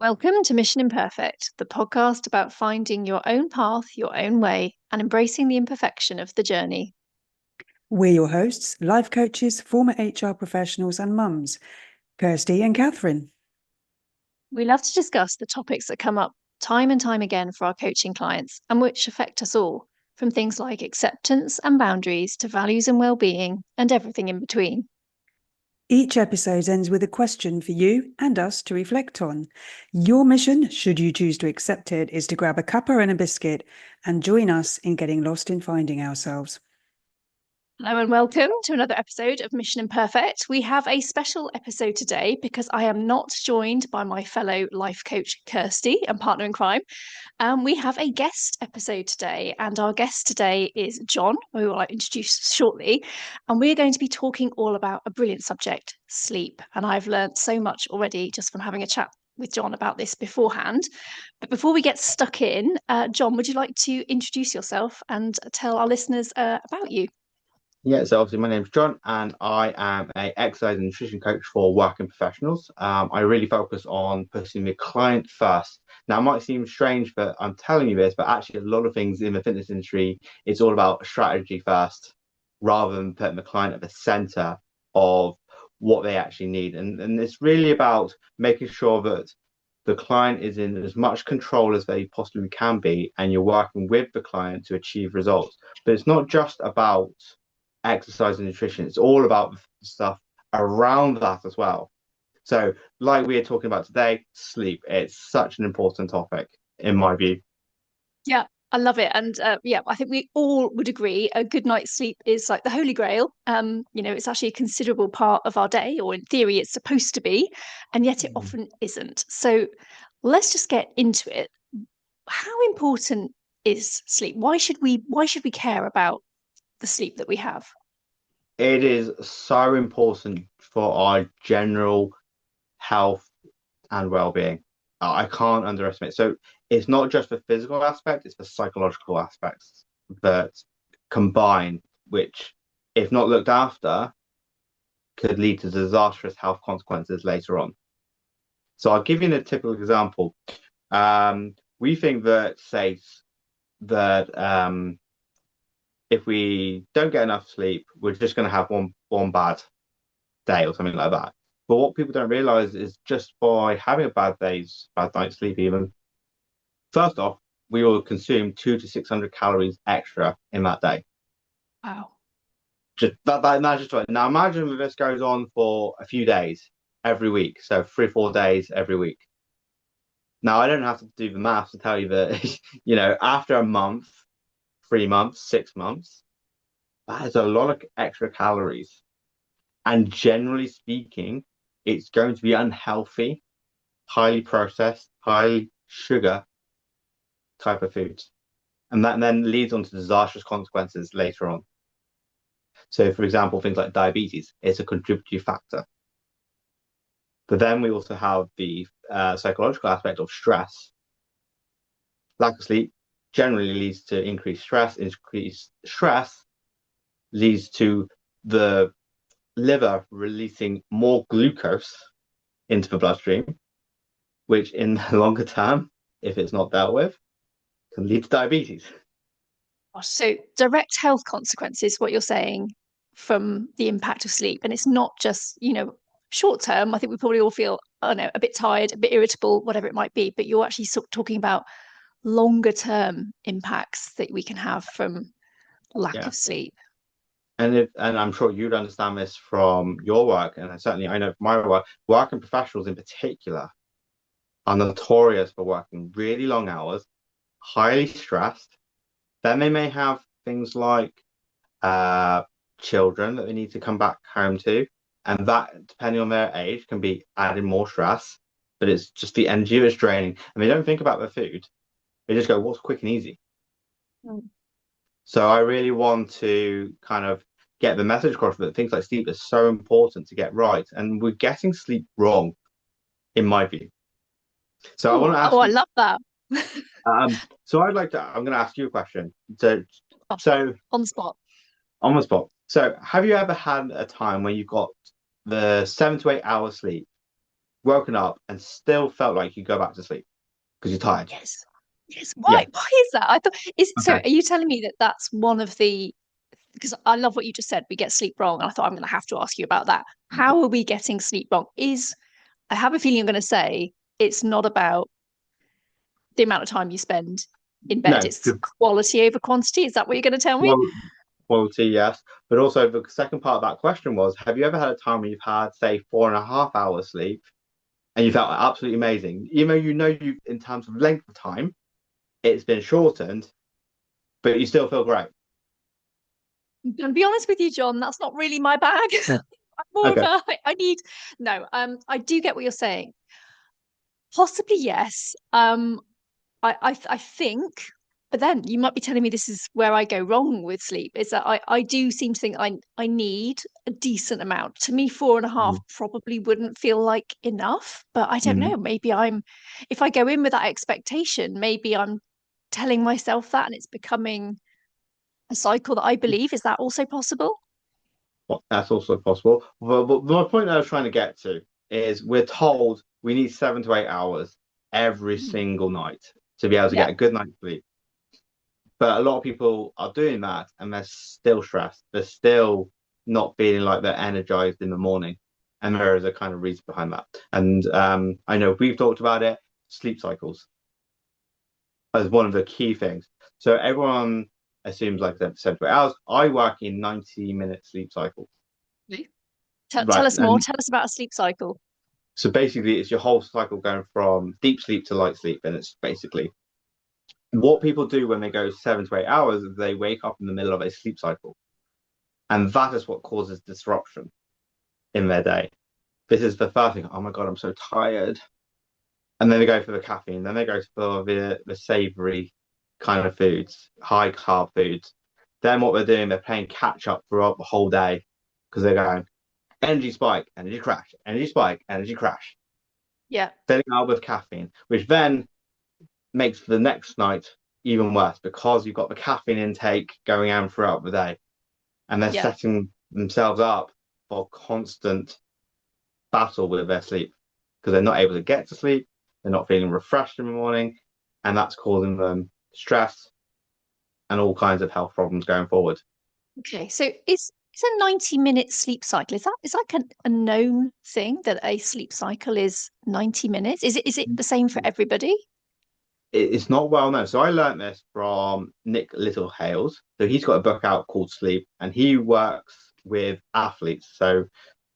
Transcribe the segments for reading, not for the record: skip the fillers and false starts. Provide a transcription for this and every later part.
Welcome to Mission Imperfect, the podcast about finding your own path, your own way, and embracing the imperfection of the journey. We're your hosts, life coaches, former HR professionals, and mums, Kirsty and Kathryn. We love to discuss the topics that come up time and time again for our coaching clients and which affect us all, from things like acceptance and boundaries to values and well-being and everything in between. Each episode ends with a question for you and us to reflect on. Your mission, should you choose to accept it, is to grab a cuppa and a biscuit and join us in getting lost in finding ourselves. Hello and welcome to another episode of Mission Imperfect. We have a special episode today because I am not joined by my fellow life coach Kirsty and partner in crime. We have a guest episode today, and our guest today is John, who I'll introduce shortly. And we're going to be talking all about a brilliant subject, sleep. And I've learned so much already just from having a chat with John about this beforehand. But before we get stuck in, John, would you like to introduce yourself and tell our listeners about you? Yeah, so obviously my name's John and I am a exercise and nutrition coach for working professionals. I really focus on putting the client first. Now, it might seem strange, but I'm telling you this, but actually a lot of things in the fitness industry, it's all about strategy first, rather than putting the client at the center of what they actually need. And it's really about making sure that the client is in as much control as they possibly can be, and you're working with the client to achieve results. But it's not just about exercise and nutrition. It's all about the stuff around that as well. So, like we are talking about today, sleep. It's such an important topic, in my view. Yeah, I love it. And I think we all would agree a good night's sleep is like the holy grail. It's actually a considerable part of our day, or in theory, it's supposed to be, and yet it often isn't. So let's just get into it. How important is sleep? Why should we care about the sleep that we have? It is so important for our general health and well-being. I can't underestimate. So it's not just the physical aspect, it's the psychological aspects that combine, which, if not looked after, could lead to disastrous health consequences later on. So I'll give you a typical example. We think that, say, that if we don't get enough sleep, we're just going to have one bad day or something like that. But what people don't realize is just by having a bad night's sleep even, first off, we will consume 200 to 600 calories extra in that day. Wow. Just that's just right. Now imagine if this goes on for a few days every week, so 3 or 4 days every week. Now I don't have to do the math to tell you that, after a month, 3 months, 6 months, that is a lot of extra calories. And generally speaking, it's going to be unhealthy, highly processed, high sugar type of foods. And that then leads on to disastrous consequences later on. So, for example, things like diabetes, it's a contributory factor. But then we also have the psychological aspect of stress. Lack of sleep generally leads to increased stress. Increased stress leads to the liver releasing more glucose into the bloodstream, which in the longer term, if it's not dealt with, can lead to diabetes. So direct health consequences, what you're saying from the impact of sleep. And it's not just, short term. I think we probably all feel, I don't know, a bit tired, a bit irritable, whatever it might be. But you're actually sort of talking about longer term impacts that we can have from lack Yeah. of sleep. And I'm sure you'd understand this from your work, and certainly I know from my work, working professionals in particular are notorious for working really long hours, highly stressed. Then they may have things like children that they need to come back home to, and that, depending on their age, can be adding more stress. But it's just the energy that's draining, and they don't think about the food. They just go, "What's quick and easy?" Mm. So I really want to kind of get the message across that things like sleep is so important to get right, and we're getting sleep wrong, in my view. So I want to ask I you. love that. So I'm going to ask you a question. So, Oh, so on the spot. on the spot. So, have you ever had a time when you got the 7 to 8 hours sleep, woken up and still felt like you go back to sleep because you're tired. Yes. Yes. Yeah. Why is that? I thought is so Okay. are you telling me that that's one of the because I love what you just said, we get sleep wrong. And I thought I'm going to have to ask you about that. How are we getting sleep wrong? I have a feeling you're going to say it's not about the amount of time you spend in bed. No, It's quality over quantity. Is that what you're going to tell me? well, quality, yes. But also the second part of that question was, have you ever had a time when you've had, say, 4.5 hours sleep and you felt absolutely amazing, even though you in terms of length of time, it's been shortened, but you still feel great. I'm going to be honest with you, John. That's not really my bag. I'm more of Okay. a. I need no. I do get what you're saying. Possibly yes. I think, but then you might be telling me this is where I go wrong with sleep. Is that I do seem to think I need a decent amount. To me, 4.5 Mhm. probably wouldn't feel like enough. But I don't Mhm. know. Maybe if I go in with that expectation, maybe I'm telling myself that, and it's becoming a cycle that I believe. Is that also possible? Well, that's also possible. But my point I was trying to get to is we're told we need 7 to 8 hours every Mhm. single night to be able to Yeah, get a good night's sleep. But a lot of people are doing that and they're still stressed. They're still not feeling like they're energized in the morning. And there is a kind of reason behind that. And I know we've talked about it, sleep cycles as one of the key things. So everyone assumes like 7 to 8 hours. I work in 90-minute sleep cycles. okay. Tell Right. us more. And Tell us about a sleep cycle. so basically it's your whole cycle going from deep sleep to light sleep. And it's basically what people do when they go 7 to 8 hours is they wake up in the middle of a sleep cycle. And that is what causes disruption in their day. This is the first thing. Oh my God, I'm so tired. And then they go for the caffeine. Then they go for the savory kind of foods, high carb foods. Then what they're doing, they're playing catch up throughout the whole day because they're going energy spike, energy crash, energy spike, energy crash. Yeah, Filling up with caffeine, which then makes the next night even worse because you've got the caffeine intake going on throughout the day. And they're yeah. setting themselves up for constant battle with their sleep because they're not able to get to sleep, they're not feeling refreshed in the morning, and that's causing them stress and all kinds of health problems going forward. Okay, so is a 90-minute sleep cycle, is like a known thing that a sleep cycle is 90 minutes? Is it the same for everybody? It's not well known. So I learned this from Nick Littlehales. So he's got a book out called Sleep, and he works with athletes. So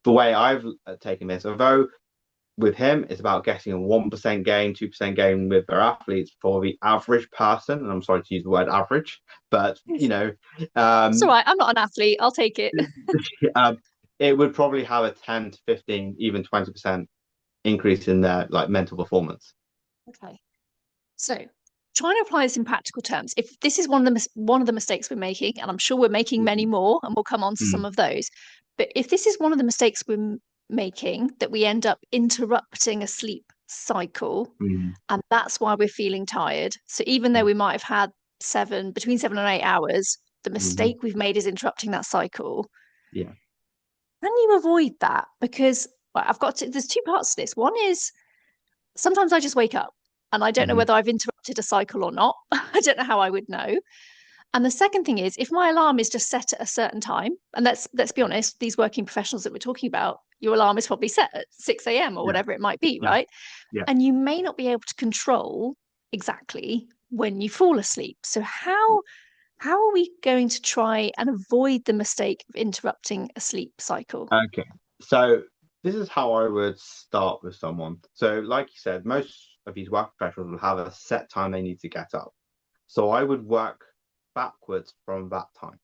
the way I've taken this, although with him, it's about getting a 1% gain, 2% gain with their athletes for the average person. And I'm sorry to use the word average, but It's all um, right. I'm not an athlete. I'll take it. um, it would probably have a 10 to 15, even 20% increase in their like mental performance. Okay. So trying to apply this in practical terms, if this is one of the mistakes we're making, and I'm sure we're making many Mhm. more, and we'll come on to some Mm, of those. But if this is one of the mistakes we're making, that we end up interrupting a sleep cycle, mm, and that's why we're feeling tired. So even though mm, we might have had between 7 and 8 hours, the mhm. mistake we've made is interrupting that cycle. Yeah. Can you avoid that? Because well, there's two parts to this. One is sometimes I just wake up and I don't know Mhm. whether I've interrupted a cycle or not. I don't know how I would know. And the second thing is if my alarm is just set at a certain time, and let's be honest, these working professionals that we're talking about, your alarm is probably set at 6 a.m. or Yeah. whatever it might be, Yeah. right? Yeah. And you may not be able to control exactly when you fall asleep. So how are we going to try and avoid the mistake of interrupting a sleep cycle? Okay. So this is how I would start with someone. So, like you said, most of these work professionals will have a set time they need to get up. So I would work backwards from that time.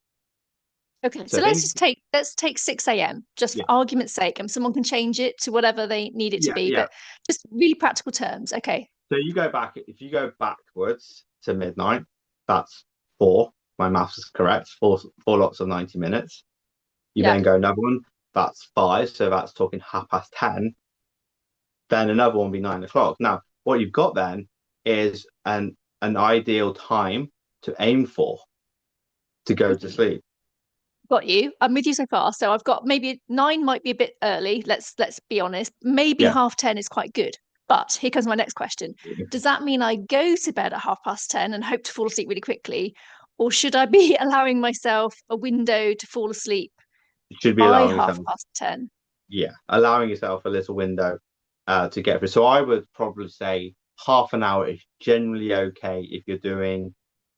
Okay, So so if they need, let's take 6 a.m. just for yeah, argument's sake, and someone can change it to whatever they need it to yeah, be, yeah. but just really practical terms. Okay. So you go back, if you go backwards to midnight, that's four. My maths is correct. Four lots of 90 minutes. You Yeah. then go another one, that's five. So that's talking 10:30. Then another one will be 9 o'clock. Now, what you've got then is an ideal time to aim for to go to Okay. sleep. Got you. I'm with you so far. So I've got maybe 9 might be a bit early. Let's be honest. Maybe Yeah. 10:30 is quite good. But here comes my next question. Does that mean I go to bed at 10:30 and hope to fall asleep really quickly? Or should I be allowing myself a window to fall asleep You should be by allowing half yourself, past 10? yeah, allowing yourself a little window to get through. So I would probably say half an hour is generally okay if you're doing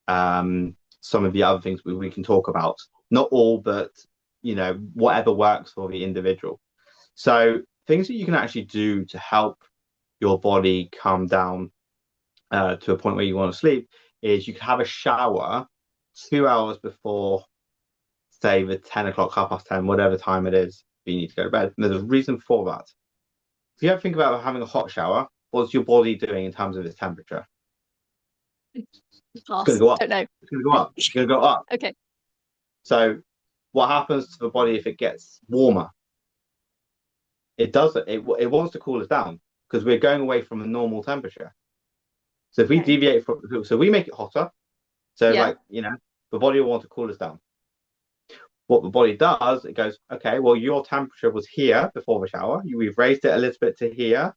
some of the other things we can talk about. Not all, but whatever works for the individual. So things that you can actually do to help your body calm down to a point where you want to sleep is you can have a shower 2 hours before, say, the 10 o'clock, 10:30, whatever time it is you need to go to bed. And there's a reason for that. If you ever think about having a hot shower, what's your body doing in terms of its temperature? It's going Pass. to go up. Don't know. It's going to go up. It's going to go up. Okay. So what happens to the body if it gets warmer? It does it wants to cool us down because we're going away from a normal temperature. So if we Okay. deviate from, so we make it hotter. So Yeah. the body will want to cool us down. What the body does, it goes, okay, well, your temperature was here before the shower. We've raised it a little bit to here.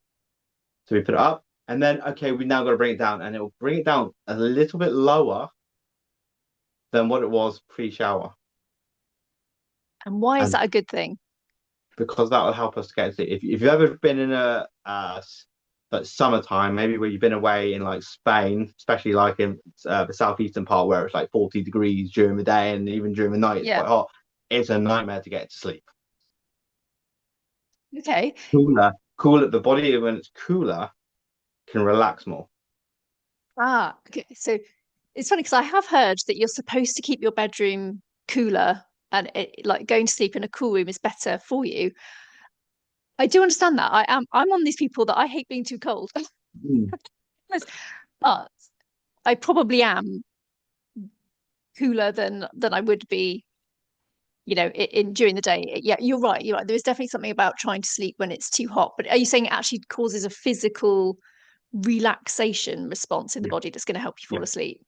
So we put it up. And then, okay, we now got to bring it down. And it will bring it down a little bit lower than what it was pre-shower. And why is And that a good thing? because that will help us to get to sleep. If you've ever been in a but summertime, maybe where you've been away in like Spain, especially like in the southeastern part where it's like 40 degrees during the day and even during the night it's Yeah. quite hot. It's a nightmare to get to sleep. Okay. Cooler. The body when it's cooler can relax more. Okay. So it's funny because I have heard that you're supposed to keep your bedroom cooler and like going to sleep in a cool room is better for you. I do understand that. I'm one of these people that I hate being too cold. Mm. But I probably am cooler than I would be, in during the day. Yeah, you're right. You're right. There is definitely something about trying to sleep when it's too hot. But are you saying it actually causes a physical relaxation response in the Yeah, body that's going to help you yeah, fall asleep?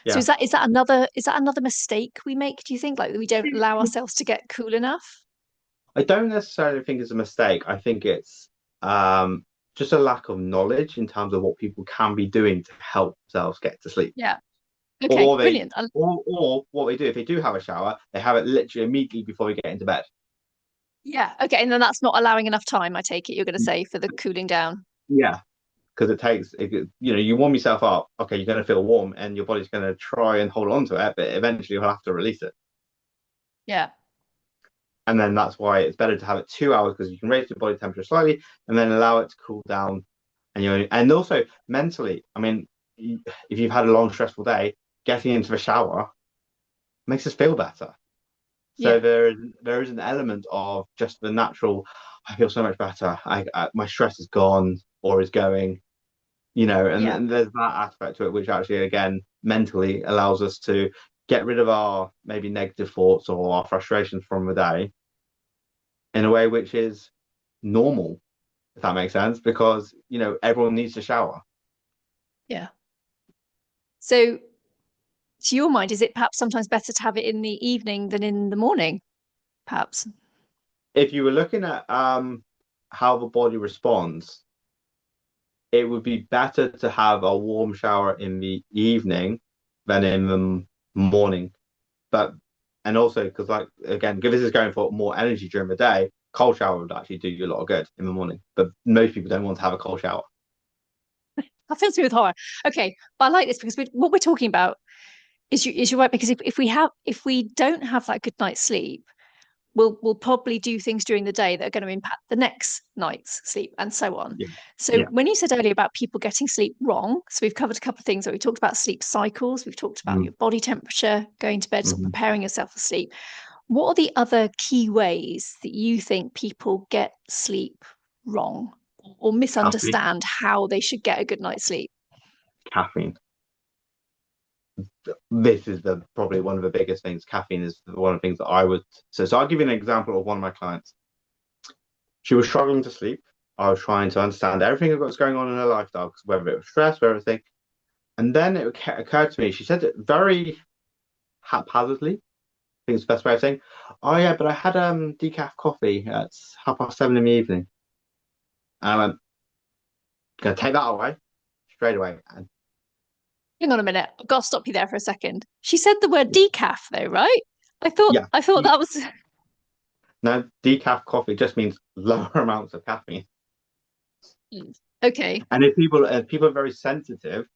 So yeah. is that another mistake we make, do you think? Like we don't allow ourselves to get cool enough? I don't necessarily think it's a mistake. I think it's just a lack of knowledge in terms of what people can be doing to help themselves get to sleep. Yeah. Okay, Or they brilliant. or what they do if they do have a shower, they have it literally immediately before they get into bed. Yeah. Okay, and then that's not allowing enough time, I take it you're going to say, for the cooling down. Yeah, because you warm yourself up. Okay, you're going to feel warm, and your body's going to try and hold on to it, but eventually you'll have to release it. Yeah. And then that's why it's better to have it 2 hours because you can raise your body temperature slightly and then allow it to cool down. And also mentally, I mean, if you've had a long stressful day, getting into the shower makes us feel better. So Yeah. there is an element of just the natural. I feel so much better. My stress is gone or is going. Yeah. And there's that aspect to it, which actually, again, mentally allows us to get rid of our maybe negative thoughts or our frustrations from the day in a way which is normal, if that makes sense, because, everyone needs to shower. Yeah. So to your mind, is it perhaps sometimes better to have it in the evening than in the morning? Perhaps. If you were looking at how the body responds, it would be better to have a warm shower in the evening than in the morning. But and also because like again, if this is going for more energy during the day, cold shower would actually do you a lot of good in the morning. But most people don't want to have a cold shower. That fills me with horror. Okay, but I like this because what we're talking about is you're right, because if we don't have that good night's sleep, we'll probably do things during the day that are going to impact the next night's sleep and so on. Yeah, So yeah. when you said earlier about people getting sleep wrong, so we've covered a couple of things. We talked about sleep cycles, we've talked about Mm, your body temperature, going to bed, sort of mhm. preparing yourself for sleep. What are the other key ways that you think people get sleep wrong or Caffeine, misunderstand how they should get a good night's sleep? caffeine. This is the probably one of the biggest things. Caffeine is one of the things that I would. So I'll give you an example of one of my clients. She was struggling to sleep. I was trying to understand everything that was going on in her lifestyle, whether it was stress, whether everything. And then it occurred to me. She said it very haphazardly. think it's the best way of saying, oh yeah, but I had decaf coffee at 7:30 in the evening. And I went, gonna take that away straight away. And Hang on a minute. I've got to stop you there for a second. She said the word decaf though, right? I thought yeah, I thought that was no, decaf coffee just means lower amounts of caffeine. okay. And if people are very sensitive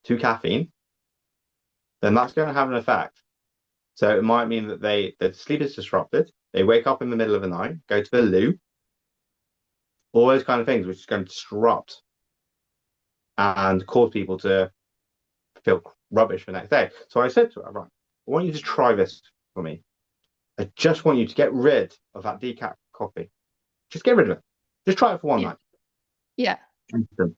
to caffeine, then that's going to have an effect. So it might mean that their sleep is disrupted. They wake up in the middle of the night, go to the loo, all those kind of things, which is going to disrupt and cause people to feel rubbish the next day. So I said to her, right, I want you to try this for me. I just want you to get rid of that decaf coffee. Just get rid of it. Just try it for one Yeah. night. Yeah. Instant.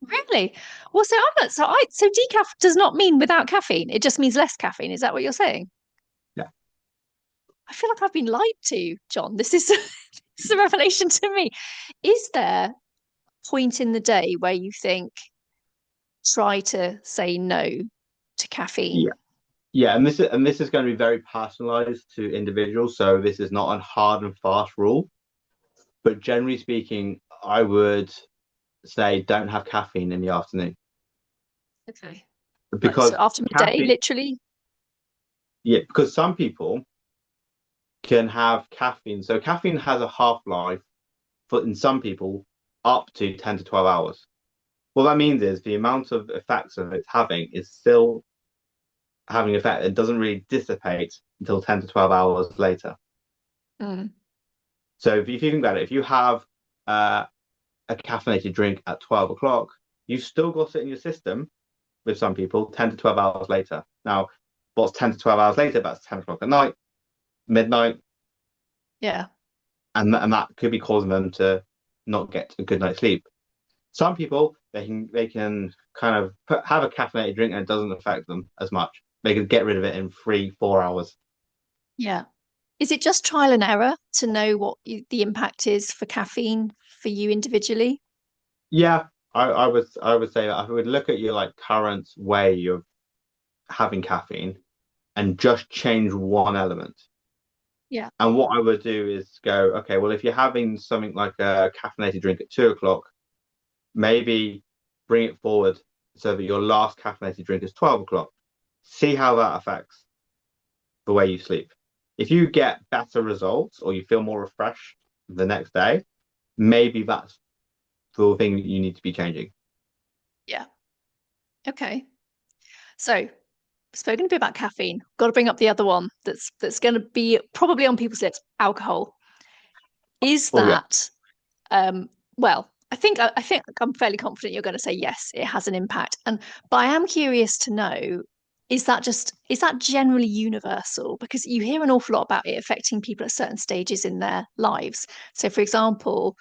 Really? Well, so I'm not so decaf does not mean without caffeine. It just means less caffeine. Is that what you're saying? Yeah. I feel like I've been lied to, John. This is this is a revelation to me. Is there a point in the day where you think try to say no to caffeine? Yeah. Yeah, and this is going to be very personalized to individuals. So this is not a hard and fast rule. But generally speaking, I would say don't have caffeine in the afternoon Okay. Like so because after midday, caffeine, literally. yeah, because some people can have caffeine. So caffeine has a half-life for in some people up to 10 to 12 hours. What that means is the amount of effects of it's having is still having effect. It doesn't really dissipate until 10 to 12 hours later. Mm, So if you think about it, if you have uh, a caffeinated drink at 12 o'clock, you've still got it in your system with some people 10 to 12 hours later. Now, what's 10 to 12 hours later? That's 10 o'clock at night, midnight, yeah. and that could be causing them to not get a good night's sleep. Some people they can kind of have a caffeinated drink and it doesn't affect them as much. They can get rid of it in 3, 4 hours. Yeah. Is it just trial and error to know what the impact is for caffeine for you individually? Yeah, I would say that I would look at your like current way of having caffeine and just change one element. Yeah. And what I would do is go, okay, well, if you're having something like a caffeinated drink at 2 o'clock, maybe bring it forward so that your last caffeinated drink is 12 o'clock. See how that affects the way you sleep. If you get better results or you feel more refreshed the next day, maybe that's the thing that you need to be changing. Yeah. Okay. So, spoken a bit about caffeine. Got to bring up the other one that's going to be probably on people's lips, alcohol. Is Oh yeah, that well, I think I'm fairly confident you're going to say yes, it has an impact. And but I am curious to know, is that generally universal? Because you hear an awful lot about it affecting people at certain stages in their lives. So for example,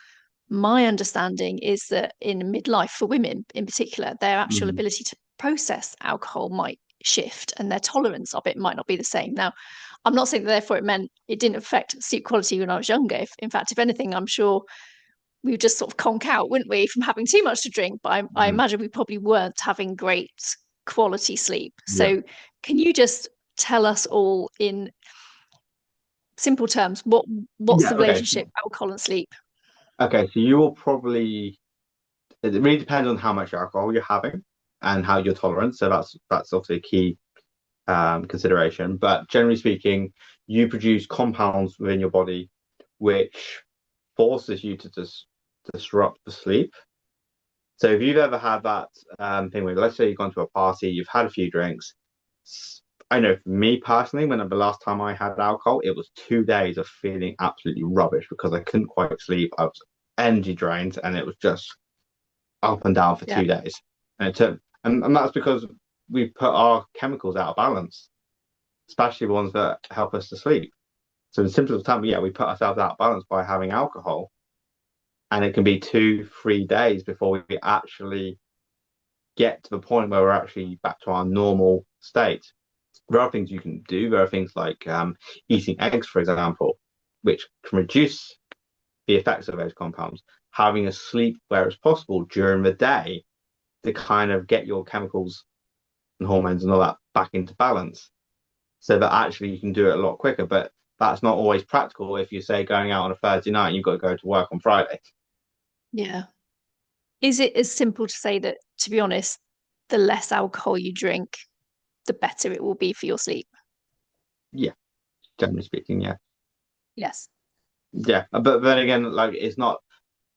my understanding is that in midlife for women in particular, their actual mm, ability to process alcohol might shift and their tolerance of it might not be the same. Now, I'm not saying that therefore it meant it didn't affect sleep quality when I was younger. In fact, if anything, I'm sure we would just sort of conk out, wouldn't we, from having too much to drink? But I mm, imagine we probably weren't having great quality sleep. yeah, So can you just tell us all in simple terms what's yeah. the Okay, relationship alcohol and sleep? okay. So you will probably. It really depends on how much alcohol you're having and how your tolerance. So that's obviously a key consideration. But generally speaking, you produce compounds within your body which forces you to disrupt the sleep. So if you've ever had that thing where, let's say you've gone to a party, you've had a few drinks. I know for me personally, when the last time I had alcohol, it was 2 days of feeling absolutely rubbish because I couldn't quite sleep. I was energy drained, and it was just up and down for Yeah. 2 days. And it took, and that's because we put our chemicals out of balance, especially the ones that help us to sleep. So in simplest terms, yeah, we put ourselves out of balance by having alcohol, and it can be 2, 3 days before we actually get to the point where we're actually back to our normal state. There are things you can do. There are things like eating eggs, for example, which can reduce the effects of those compounds. Having a sleep where it's possible during the day to kind of get your chemicals and hormones and all that back into balance. so that actually you can do it a lot quicker. But that's not always practical if you say going out on a Thursday night and you've got to go to work on Friday. Yeah. Is it as simple to say that, to be honest, the less alcohol you drink, the better it will be for your sleep? Yeah, generally speaking, yeah. Yes. Yeah. But then again, like it's not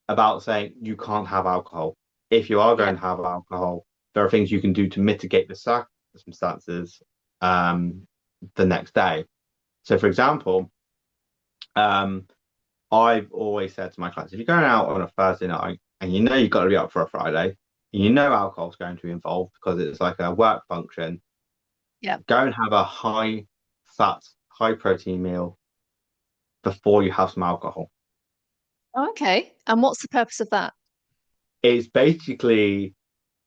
about saying you can't have alcohol. If you are Yeah. going to have alcohol, there are things you can do to mitigate the circumstances um, the next day. So, for example, um, I've always said to my clients, if you're going out on a Thursday night and you know you've got to be up for a Friday, and you know alcohol's going to be involved because it's like a work function, Yeah. go and have a high fat, high protein meal before you have some alcohol. Oh, okay. And what's the purpose of that? It's basically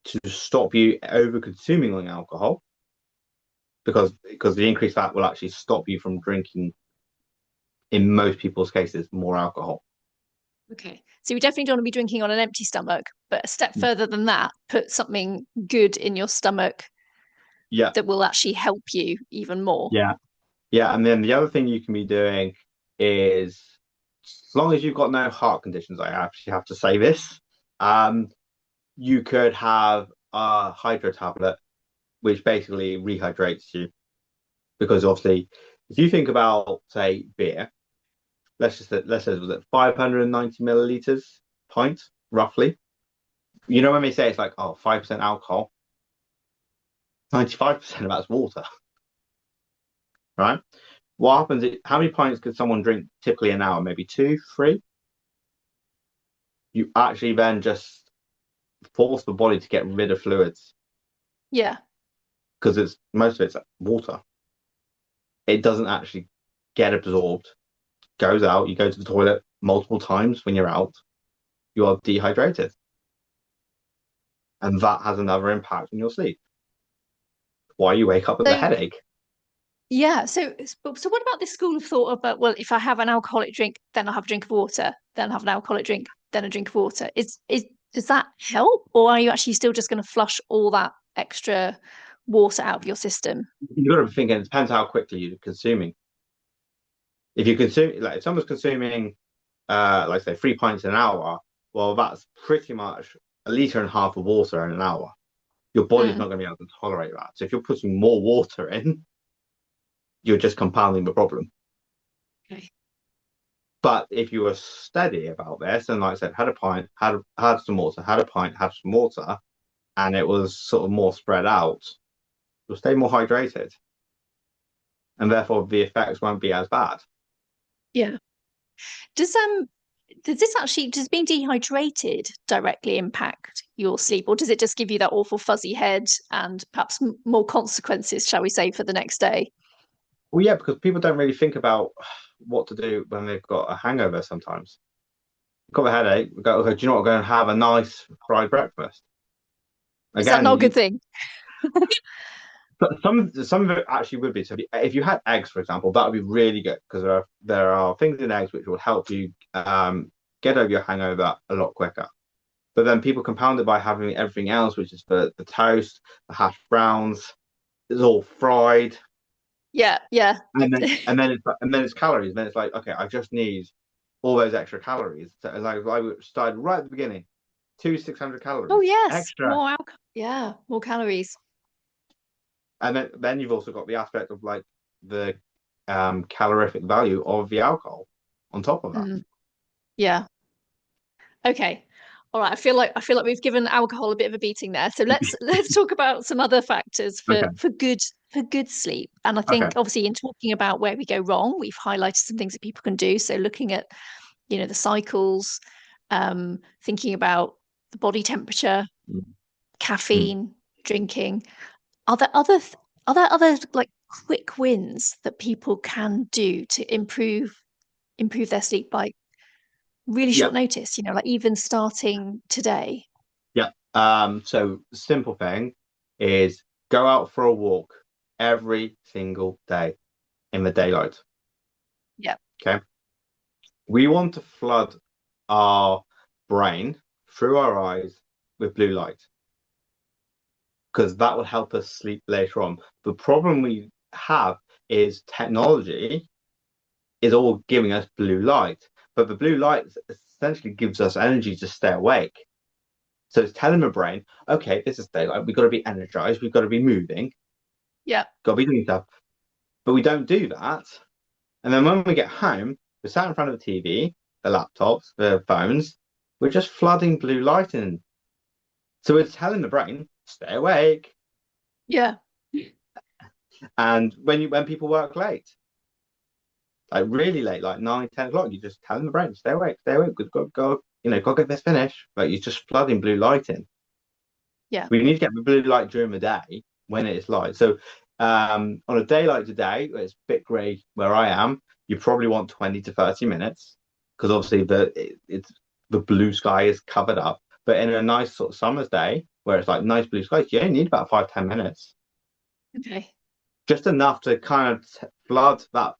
to stop you over consuming on alcohol because the increased fat will actually stop you from drinking, in most people's cases, more alcohol. Okay. So you definitely don't want to be drinking on an empty stomach, but a step further than that, put something good in your stomach Yeah, that will actually help you even more. yeah, yeah. And then the other thing you can be doing is, as long as you've got no heart conditions, I actually have to say this, um, you could have a hydro tablet, which basically rehydrates you. Because obviously, if you think about, say, beer, let's say it was at 590 milliliters pint, roughly. You know when they say it's like, oh, 5% alcohol, 95% of that's water, right? What happens is, how many pints could someone drink typically an hour? Maybe two, three? You actually then just force the body to get rid of fluids Yeah. because it's most of it's water. It doesn't actually get absorbed, goes out, you go to the toilet multiple times when you're out, you are dehydrated. And that has another impact on your sleep. Why you wake up with a So headache. yeah, so what about this school of thought about, well, if I have an alcoholic drink, then I'll have a drink of water, then I'll have an alcoholic drink, then a drink of water. Is does that help, or are you actually still just going to flush all that extra water out of your system? You've got to be thinking it depends how quickly you're consuming. If you consume like if someone's consuming like say 3 pints in an hour, well that's pretty much a liter and a half of water in an hour. Your body's Mm, not going to be able to tolerate that. So if you're putting more water in, you're just compounding the problem. okay. But if you were steady about this and like I said, had a pint, had some water, had a pint, had some water, and it was sort of more spread out, you'll stay more hydrated. And therefore the effects won't be as bad. Yeah. Does does being dehydrated directly impact your sleep, or does it just give you that awful fuzzy head and perhaps more consequences, shall we say, for the next day? Well, yeah, because people don't really think about what to do when they've got a hangover sometimes. Got a headache, we go, okay, do you know what? We're going to have a nice fried breakfast. Is that Again, not a good thing? but some of it actually would be. So if you had eggs, for example, that would be really good because there are things in eggs which will help you get over your hangover a lot quicker. But then people compound it by having everything else, which is the toast, the hash browns, it's all fried, Yeah, yeah. and then it's calories. Then it's like, okay, I just need all those extra calories. So like I started right at the beginning, 600 Oh calories yes, extra, more alcohol. Yeah, more calories. and then you've also got the aspect of like the calorific value of the alcohol on top of that. Mm, yeah. Okay. All right. I feel like we've given alcohol a bit of a beating there. So let's talk about some other factors Okay, for good sleep. And I okay, think obviously in talking about where we go wrong, we've highlighted some things that people can do. So looking at, the cycles, thinking about the body temperature, mm. caffeine, drinking. Are there other are there other like quick wins that people can do to improve their sleep by really Yeah, short notice, like even starting today? yeah. So simple thing is go out for a walk every single day in the daylight. Yeah. Okay. We want to flood our brain through our eyes with blue light because that will help us sleep later on. The problem we have is technology is all giving us blue light, but the blue light essentially gives us energy to stay awake. So it's telling the brain, okay, this is daylight. We've got to be energized. We've got to be moving. Yeah. Got to be doing stuff. But we don't do that. And then when we get home, we're sat in front of the TV, the laptops, the phones. We're just flooding blue light in. So it's telling the brain, stay awake. Yeah. And when people work late, like really late, like 9, 10 o'clock, you just telling the brain, stay awake, go, go get this finished. Like you're just flooding blue light in. Yeah. We need to get the blue light during the day when it is light. So on a day like today, it's a bit grey where I am, you probably want 20 to 30 minutes because obviously the blue sky is covered up. But in a nice sort of summer's day where it's like nice blue skies, you only need about 5, 10 minutes. Okay. Just enough to kind of flood that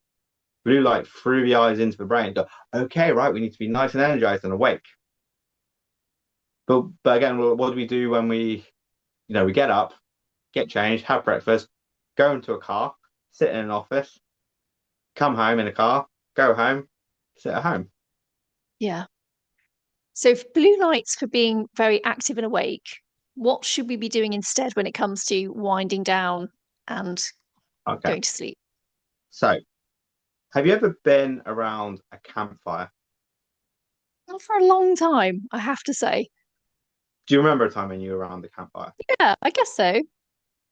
blue light through the eyes into the brain and go, okay, right, we need to be nice and energized and awake. But again, what do we do when we get up, get changed, have breakfast, go into a car, sit in an office, come home in a car, go home, sit at home. Yeah. So for blue lights for being very active and awake, what should we be doing instead when it comes to winding down and Okay. going to sleep? So, have you ever been around a campfire? Not for a long time, I have to say. Do you remember a time when you were around the campfire? Yeah, I guess so.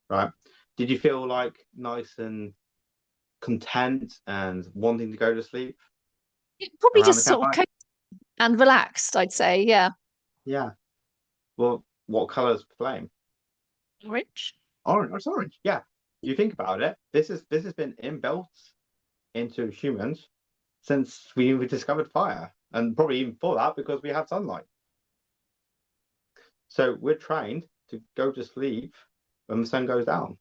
Right? Did you feel like nice and content and wanting to go to sleep Probably around the just sort of campfire? cozy and relaxed, I'd say. Yeah. Yeah. Well, what color's flame? Orange. Orange. It's orange. Yeah. You think about it. This has been inbuilt into humans since we discovered fire, and probably even before that because we had sunlight. So we're trained to go to sleep when the sun goes down.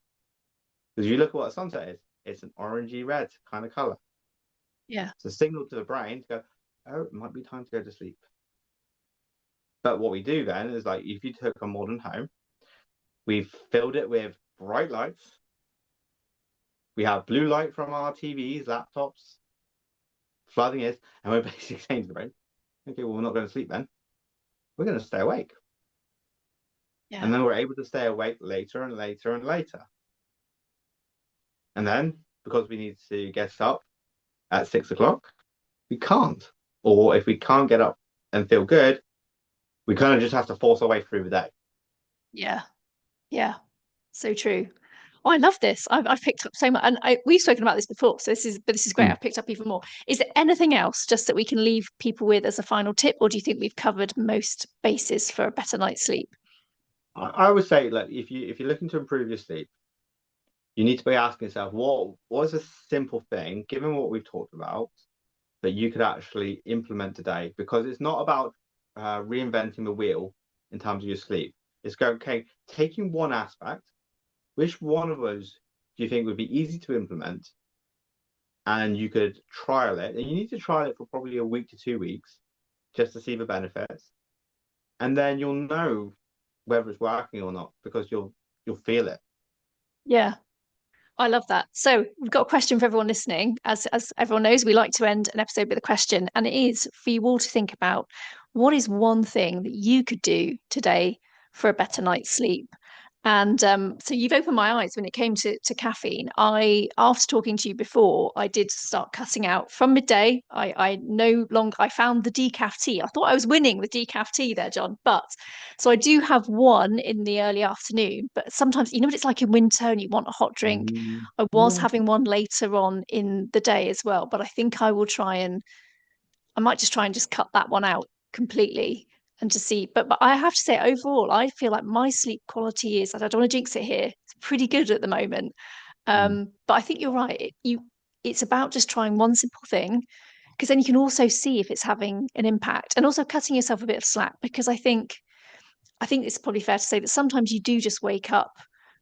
Because you look at what a sunset is, it's an orangey red kind of color. Yeah. It's a signal to the brain to go, oh, it might be time to go to sleep. But what we do then is like if you took a modern home, we've filled it with bright lights. We have blue light from our TVs, laptops, flooding it, and we're basically saying to the brain, okay, well, we're not going to sleep then. We're going to stay awake. Yeah. And then we're able to stay awake later and later and later. And then because we need to get up at 6 o'clock, we can't. Or if we can't get up and feel good, we kind of just have to force our way through the day. Yeah. Yeah. So true. Oh, I love this. I've picked up so much, and we've spoken about this before. So this is great. Mm. I've picked up even more. Is there anything else just that we can leave people with as a final tip, or do you think we've covered most bases for a better night's sleep? I would say, like, if you're looking to improve your sleep, you need to be asking yourself, what is a simple thing, given what we've talked about, that you could actually implement today? Because it's not about reinventing the wheel in terms of your sleep. It's going, okay, taking one aspect, which one of those do you think would be easy to implement and you could trial it? And you need to trial it for probably a week to 2 weeks just to see the benefits. And then you'll know whether it's working or not because you'll feel it. Yeah. I love that. So we've got a question for everyone listening. As everyone knows, we like to end an episode with a question, and it is for you all to think about what is one thing that you could do today for a better night's sleep. And so you've opened my eyes when it came to caffeine. After talking to you before, I did start cutting out from midday. I no longer, I found the decaf tea. I thought I was winning with decaf tea there, John. But so I do have one in the early afternoon, but sometimes, you know what it's like in winter and you want a hot drink. I was Yeah. having one later on in the day as well, but I think I might just try and just cut that one out completely and to see. But I have to say, overall, I feel like my sleep quality is, I don't want to jinx it here, it's pretty good at the moment. Mm. But I think you're right. It's about just trying one simple thing, because then you can also see if it's having an impact, and also cutting yourself a bit of slack, because I think it's probably fair to say that sometimes you do just wake up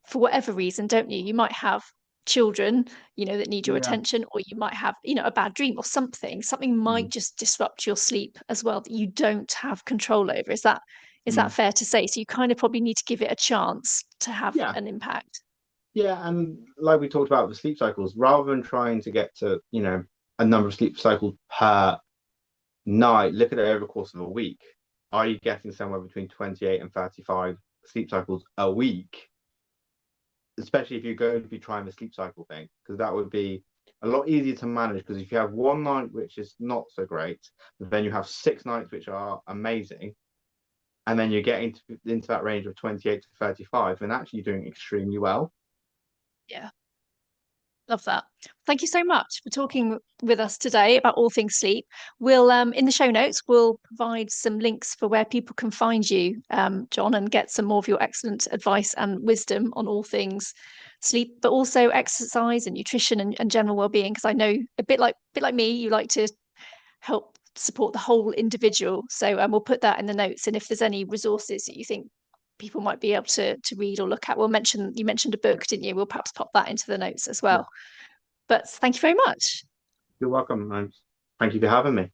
for whatever reason, don't you? You might have children, that need your Yeah. attention, or you might have, a bad dream or something. Something might Mm. just disrupt your sleep as well that you don't have control over. Is that Mm. fair to say? So you kind of probably need to give it a chance to have Yeah. an impact. Yeah, and like we talked about with sleep cycles, rather than trying to get to, a number of sleep cycles per night, look at it over the course of a week. Are you getting somewhere between 28 and 35 sleep cycles a week? Especially if you're going to be trying the sleep cycle thing, because that would be a lot easier to manage. Because if you have one night which is not so great, then you have 6 nights which are amazing, and then you're getting into that range of 28 to 35, and actually you're doing extremely well. Yeah. Love that. Thank you so much for talking with us today about all things sleep. We'll in the show notes we'll provide some links for where people can find you, John, and get some more of your excellent advice and wisdom on all things sleep, but also exercise and nutrition and general well-being. Because I know a bit like me, you like to help support the whole individual. So we'll put that in the notes. And if there's any resources that you think people might be able to read or look at, you mentioned a book, didn't you? We'll perhaps pop that into the notes as Yeah, well. But thank you very much. you're welcome, and thank you for having me.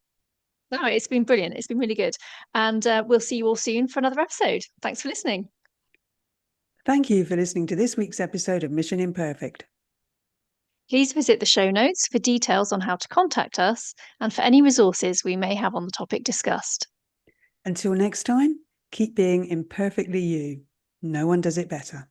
No, it's been brilliant. It's been really good. And we'll see you all soon for another episode. Thanks for listening. Thank you for listening to this week's episode of Mission Imperfect. Please visit the show notes for details on how to contact us and for any resources we may have on the topic discussed. Until next time, keep being imperfectly you. No one does it better.